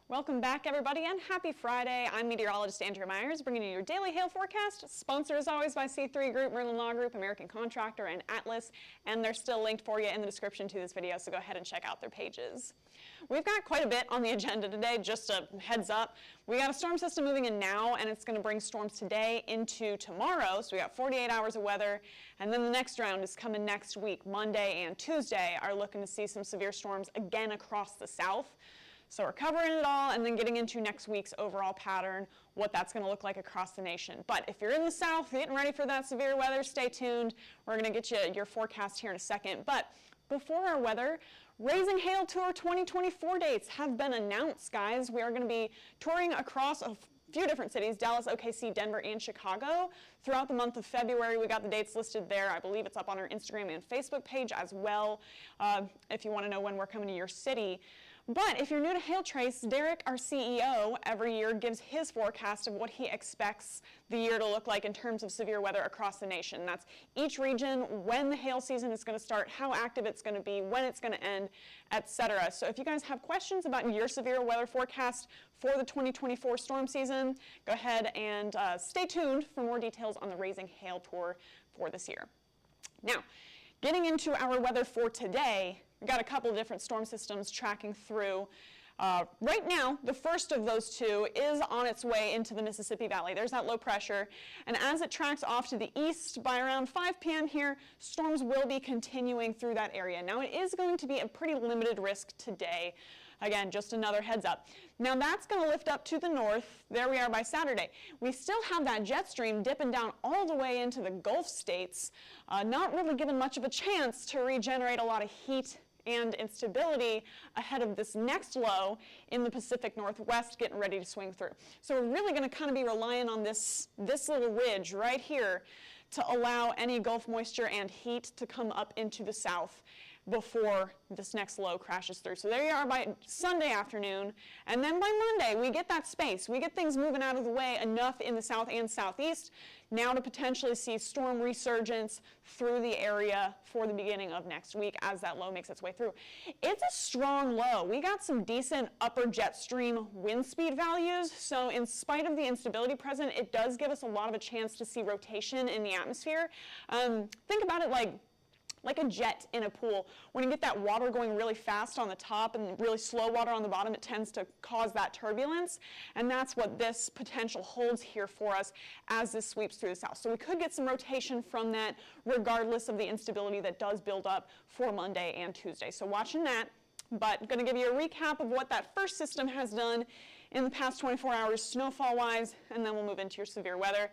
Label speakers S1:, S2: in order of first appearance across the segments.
S1: Welcome back, everybody, and happy Friday. I'm meteorologist Andrea Myers, bringing you your daily hail forecast, sponsored as always by C3 Group, Merlin Law Group, American Contractor, and Atlas, and they're still linked for you in the description to this video, so go ahead and check out their pages. We've got quite a bit on the agenda today, just a heads up. We got a storm system moving in now, and it's going to bring storms today into tomorrow, so we got 48 hours of weather, and then the next round is coming next week. Monday and Tuesday are looking to see some severe storms again across the south. So we're covering it all and then getting into next week's overall pattern, what that's going to look like across the nation. But if you're in the south, getting ready for that severe weather, stay tuned. We're going to get you your forecast here in a second. But before our weather, Raising Hail Tour 2024 dates have been announced, guys. We are going to be touring across a few different cities, Dallas, OKC, Denver, and Chicago. Throughout the month of February, we got the dates listed there. I believe it's up on our Instagram and Facebook page as well, if you want to know when we're coming to your city. But if you're new to Hail Trace, Derek, our CEO, every year gives his forecast of what he expects the year to look like in terms of severe weather across the nation. That's each region, when the hail season is going to start, how active it's going to be, when it's going to end, etc. So if you guys have questions about your severe weather forecast for the 2024 storm season, go ahead and stay tuned for more details on the Raising Hail Tour for this year. Now, getting into our weather for today, we've got a couple of different storm systems tracking through. Right now, the first of those two is on its way into the Mississippi Valley. There's that low pressure, and as it tracks off to the east by around 5 p.m. here, storms will be continuing through that area. Now, it is going to be a pretty limited risk today. Again, just another heads up. Now that's going to lift up to the north. There we are by Saturday. We still have that jet stream dipping down all the way into the Gulf states, not really given much of a chance to regenerate a lot of heat and instability ahead of this next low in the Pacific Northwest getting ready to swing through. So we're really going to kind of be relying on this little ridge right here to allow any Gulf moisture and heat to come up into the south before this next low crashes through. So there you are by Sunday afternoon, and then by Monday we get that space. We get things moving out of the way enough in the south and southeast now to potentially see storm resurgence through the area for the beginning of next week as that low makes its way through. It's a strong low. We got some decent upper jet stream wind speed values, so in spite of the instability present, it does give us a lot of a chance to see rotation in the atmosphere. Think about it like a jet in a pool. When you get that water going really fast on the top and really slow water on the bottom, it tends to cause that turbulence, and that's what this potential holds here for us as this sweeps through the south. So we could get some rotation from that regardless of the instability that does build up for Monday and Tuesday. So watching that, but I'm going to give you a recap of what that first system has done in the past 24 hours snowfall-wise, and then we'll move into your severe weather.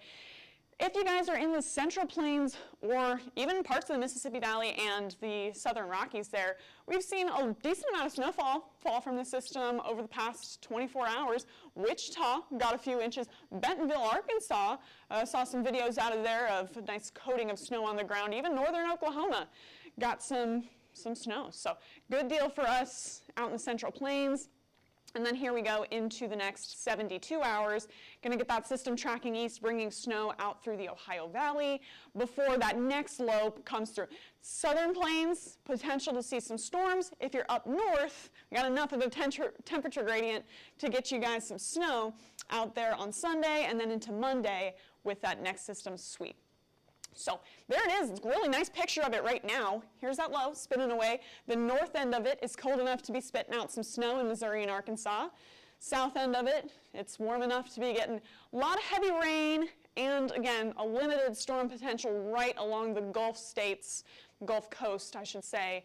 S1: If you guys are in the Central Plains or even parts of the Mississippi Valley and the Southern Rockies there, we've seen a decent amount of snowfall fall from the system over the past 24 hours. Wichita got a few inches. Bentonville, Arkansas, saw some videos out of there of a nice coating of snow on the ground. Even northern Oklahoma got some snow. So good deal for us out in the Central Plains. And then here we go into the next 72 hours. Going to get that system tracking east, bringing snow out through the Ohio Valley before that next low comes through. Southern Plains, potential to see some storms. If you're up north, we got enough of a temperature gradient to get you guys some snow out there on Sunday and then into Monday with that next system sweep. So there it is. It's a really nice picture of it right now. Here's that low spinning away. The north end of it is cold enough to be spitting out some snow in Missouri and Arkansas. South end of it, it's warm enough to be getting a lot of heavy rain and, again, a limited storm potential right along the Gulf states, Gulf Coast, I should say,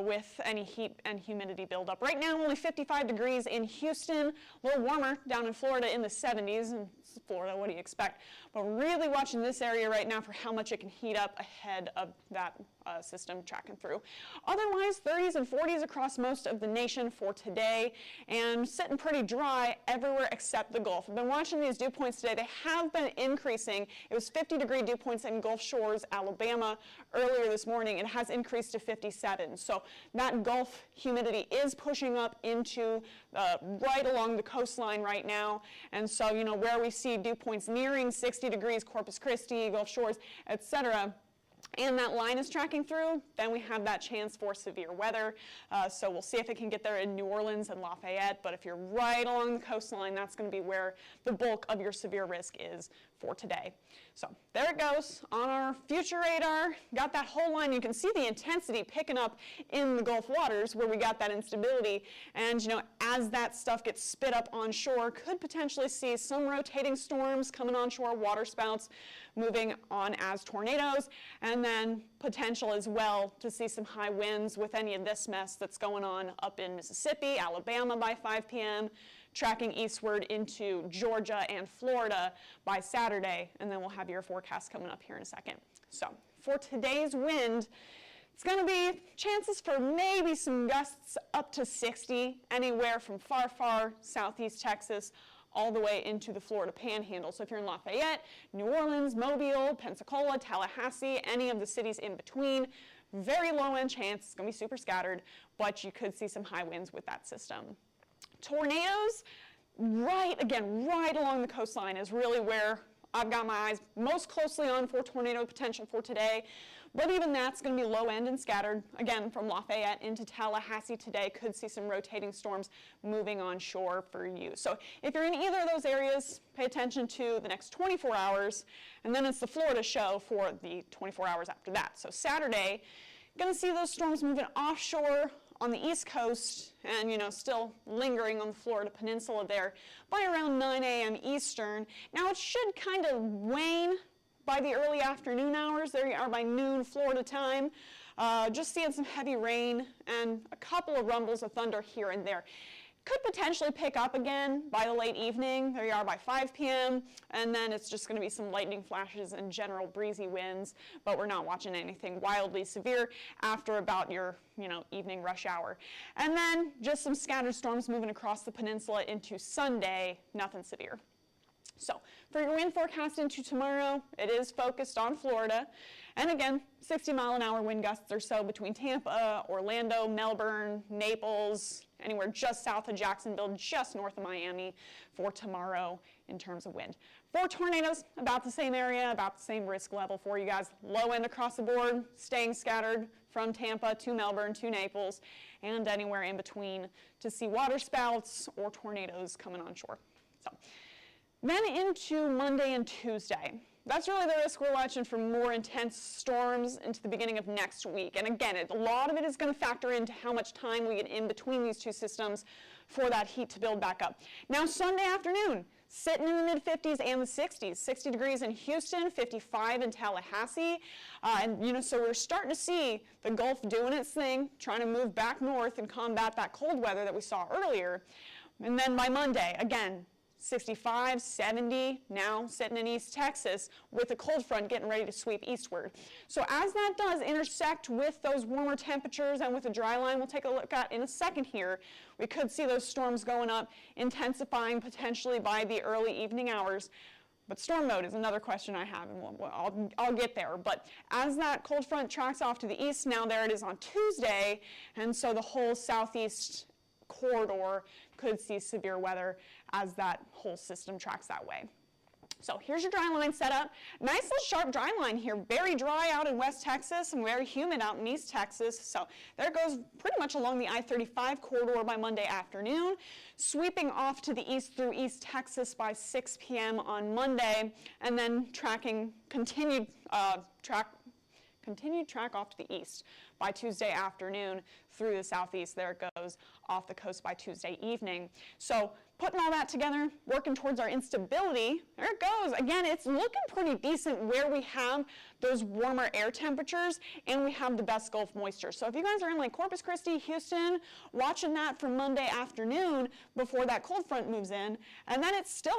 S1: with any heat and humidity buildup. Right now, only 55 degrees in Houston, a little warmer down in Florida in the 70s. And Florida, what do you expect? But we're really watching this area right now for how much it can heat up ahead of that system tracking through. Otherwise, 30s and 40s across most of the nation for today, and sitting pretty dry everywhere except the Gulf. I've been watching these dew points today. They have been increasing. It was 50-degree dew points in Gulf Shores, Alabama earlier this morning. It has increased to 57. So that Gulf humidity is pushing up into right along the coastline right now. And so, you know, where we see dew points nearing 60 degrees, Corpus Christi, Gulf Shores, etc., and that line is tracking through, then we have that chance for severe weather. So we'll see if it can get there in New Orleans and Lafayette, but if you're right along the coastline, that's going to be where the bulk of your severe risk is for today. So there it goes on our future radar. Got that whole line. You can see the intensity picking up in the Gulf waters where we got that instability. And, you know, as that stuff gets spit up onshore, could potentially see some rotating storms coming onshore, water spouts moving on as tornadoes, and then potential as well to see some high winds with any of this mess that's going on up in Mississippi, Alabama by 5 p.m., tracking eastward into Georgia and Florida by Saturday, and then we'll have your forecast coming up here in a second. So for today's wind, it's going to be chances for maybe some gusts up to 60, anywhere from far, far southeast Texas all the way into the Florida Panhandle. So if you're in Lafayette, New Orleans, Mobile, Pensacola, Tallahassee, any of the cities in between, very low end chance. It's going to be super scattered, but you could see some high winds with that system. Tornadoes, right along the coastline is really where I've got my eyes most closely on for tornado potential for today. But even that's going to be low end and scattered. Again, from Lafayette into Tallahassee today, could see some rotating storms moving onshore for you. So if you're in either of those areas, pay attention to the next 24 hours, and then it's the Florida show for the 24 hours after that. So Saturday, going to see those storms moving offshore on the East Coast and, you know, still lingering on the Florida Peninsula there by around 9 a.m. Eastern. Now it should kind of wane by the early afternoon hours. There you are by noon Florida time. Just seeing some heavy rain and a couple of rumbles of thunder here and there. Could potentially pick up again by the late evening. There you are by 5 p.m. And then it's just going to be some lightning flashes and general breezy winds, but we're not watching anything wildly severe after about your, you know, evening rush hour. And then just some scattered storms moving across the peninsula into Sunday, nothing severe. So for your wind forecast into tomorrow, it is focused on Florida. And again, 60-mile-an-hour wind gusts or so between Tampa, Orlando, Melbourne, Naples, anywhere just south of Jacksonville, just north of Miami for tomorrow in terms of wind. For tornadoes, about the same area, about the same risk level for you guys. Low end across the board, staying scattered from Tampa to Melbourne to Naples, and anywhere in between to see water spouts or tornadoes coming onshore. So then into Monday and Tuesday. That's really the risk we're watching for more intense storms into the beginning of next week. And again, a lot of it is going to factor into how much time we get in between these two systems for that heat to build back up. Now Sunday afternoon, sitting in the mid-50s and the 60s. 60 degrees in Houston, 55 in Tallahassee. And, you know, so we're starting to see the Gulf doing its thing, trying to move back north and combat that cold weather that we saw earlier. And then by Monday, again, 65, 70, now sitting in East Texas with the cold front getting ready to sweep eastward. So as that does intersect with those warmer temperatures and with the dry line we'll take a look at in a second here, we could see those storms going up, intensifying potentially by the early evening hours. But storm mode is another question I have, and I'll get there. But as that cold front tracks off to the east, now there it is on Tuesday, and so the whole southeast corridor could see severe weather as that whole system tracks that way. So here's your dry line set up. Nice little sharp dry line here. Very dry out in West Texas and very humid out in East Texas. So there it goes pretty much along the I-35 corridor by Monday afternoon, sweeping off to the east through East Texas by 6 p.m. on Monday, and then tracking continued track off to the east by Tuesday afternoon through the southeast. There it goes off the coast by Tuesday evening. So putting all that together, working towards our instability, there it goes. Again, it's looking pretty decent where we have those warmer air temperatures and we have the best Gulf moisture. So if you guys are in like Corpus Christi, Houston, watching that for Monday afternoon before that cold front moves in, and then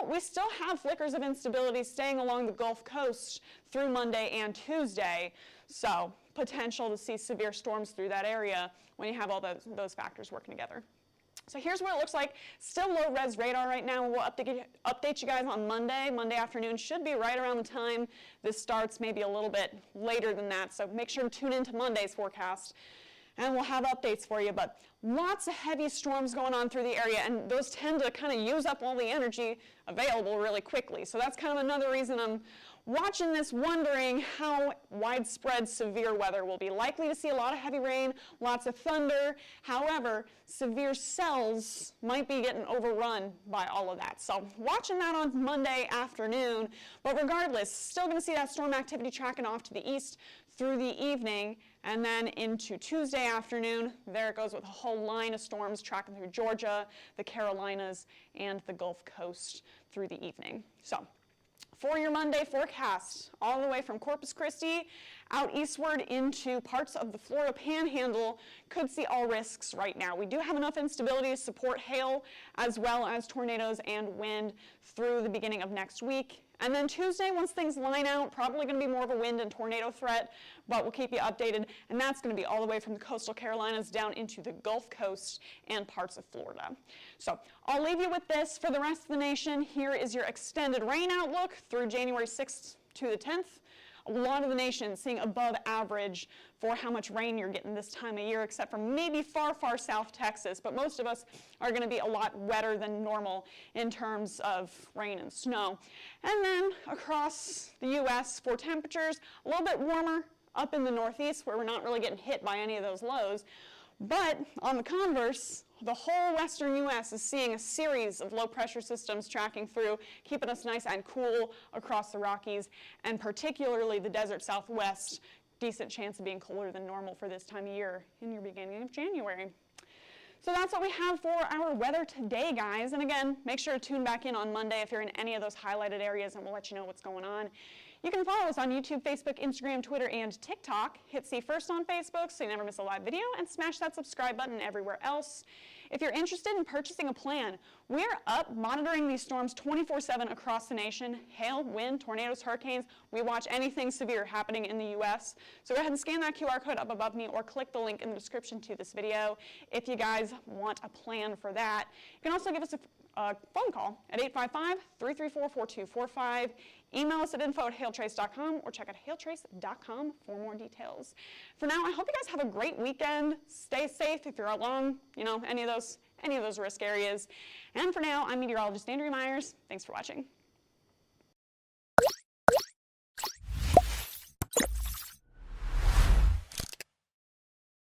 S1: we still have flickers of instability staying along the Gulf Coast through Monday and Tuesday. So potential to see severe storms through that area when you have all those factors working together. So here's what it looks like. Still low res radar right now. We'll update you guys on Monday. Monday afternoon should be right around the time this starts, maybe a little bit later than that. So make sure to tune into Monday's forecast and we'll have updates for you. But lots of heavy storms going on through the area, and those tend to kind of use up all the energy available really quickly. So that's kind of another reason I'm watching this, wondering how widespread severe weather will be. Likely to see a lot of heavy rain, lots of thunder. However, severe cells might be getting overrun by all of that. So watching that on Monday afternoon, but regardless, still going to see that storm activity tracking off to the east through the evening, and then into Tuesday afternoon. There it goes with a whole line of storms tracking through Georgia, the Carolinas, and the Gulf Coast through the evening. So for your Monday forecast, all the way from Corpus Christi out eastward into parts of the Florida Panhandle, could see all risks right now. We do have enough instability to support hail as well as tornadoes and wind through the beginning of next week. And then Tuesday, once things line out, probably going to be more of a wind and tornado threat, but we'll keep you updated. And that's going to be all the way from the coastal Carolinas down into the Gulf Coast and parts of Florida. So I'll leave you with this for the rest of the nation. Here is your extended rain outlook through January 6th to the 10th. A lot of the nation seeing above average for how much rain you're getting this time of year, except for maybe far, far south Texas. But most of us are going to be a lot wetter than normal in terms of rain and snow. And then across the U.S. for temperatures, a little bit warmer up in the northeast where we're not really getting hit by any of those lows. But on the converse, the whole western U.S. is seeing a series of low-pressure systems tracking through, keeping us nice and cool across the Rockies, and particularly the desert Southwest. Decent chance of being cooler than normal for this time of year in your beginning of January. So that's what we have for our weather today, guys. And again, make sure to tune back in on Monday if you're in any of those highlighted areas, and we'll let you know what's going on. You can follow us on YouTube, Facebook, Instagram, Twitter, and TikTok. Hit See First on Facebook so you never miss a live video, and smash that subscribe button everywhere else. If you're interested in purchasing a plan, we're up monitoring these storms 24/7 across the nation. Hail, wind, tornadoes, hurricanes. We watch anything severe happening in the U.S. So go ahead and scan that QR code up above me or click the link in the description to this video if you guys want a plan for that. You can also give us a phone call at 855-334-4245. Email us at info@hailtrace.com or check out hailtrace.com for more details. For now, I hope you guys have a great weekend. Stay safe if you're along, any of those risk areas. And for now, I'm meteorologist Andrea Myers. Thanks for watching.